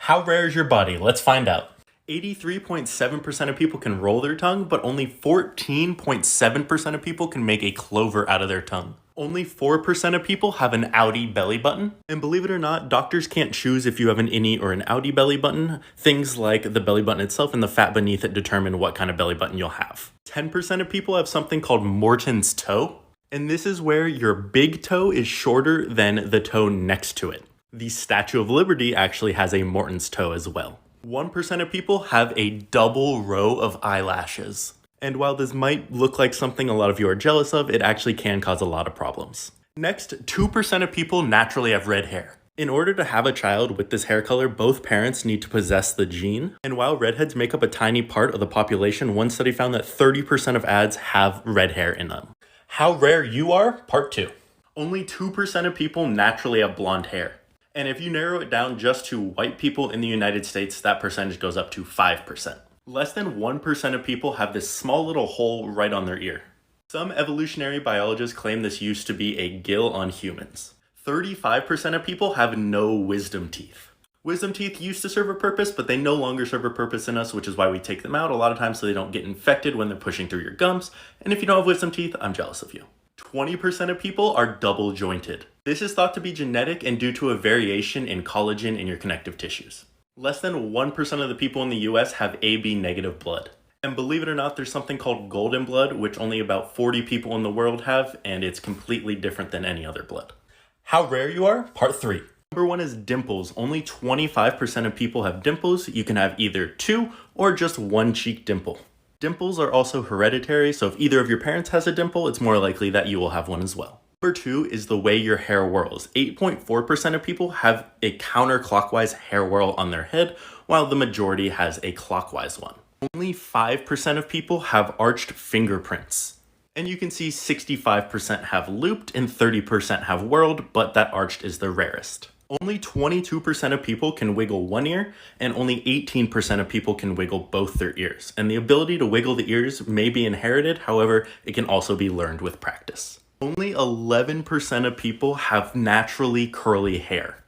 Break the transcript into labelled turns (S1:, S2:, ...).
S1: How rare is your body? Let's find out. 83.7% of people can roll their tongue, but only 14.7% of people can make a clover out of their tongue. Only 4% of people have an outie belly button. And believe it or not, doctors can't choose if you have an innie or an outie belly button. Things like the belly button itself and the fat beneath it determine what kind of belly button you'll have. 10% of people have something called Morton's toe. And this is where your big toe is shorter than the toe next to it. The Statue of Liberty actually has a Morton's toe as well. 1% of people have a double row of eyelashes. And while this might look like something a lot of you are jealous of, it actually can cause a lot of problems. Next, 2% of people naturally have red hair. In order to have a child with this hair color, both parents need to possess the gene. And while redheads make up a tiny part of the population, one study found that 30% of ads have red hair in them. How rare you are? Part 2. Only 2% of people naturally have blonde hair. And if you narrow it down just to white people in the United States, that percentage goes up to 5%. Less than 1% of people have this small little hole right on their ear. Some evolutionary biologists claim this used to be a gill on humans. 35% of people have no wisdom teeth. Wisdom teeth used to serve a purpose, but they no longer serve a purpose in us, which is why we take them out a lot of times so they don't get infected when they're pushing through your gums. And if you don't have wisdom teeth, I'm jealous of you. 20% of people are double jointed. This is thought to be genetic and due to a variation in collagen in your connective tissues. Less than 1% of the people in the US have AB negative blood. And believe it or not, there's something called golden blood, which only about 40 people in the world have, and it's completely different than any other blood. How rare you are? Part 3. Number 1 is dimples. Only 25% of people have dimples. You can have either 2 or just 1 cheek dimple. Dimples are also hereditary, so if either of your parents has a dimple, it's more likely that you will have one as well. Number 2 is the way your hair whirls. 8.4% of people have a counterclockwise hair whirl on their head, while the majority has a clockwise one. Only 5% of people have arched fingerprints. And you can see 65% have looped and 30% have whirled, but that arched is the rarest. Only 22% of people can wiggle one ear, and only 18% of people can wiggle both their ears. And the ability to wiggle the ears may be inherited, however, it can also be learned with practice. Only 11% of people have naturally curly hair.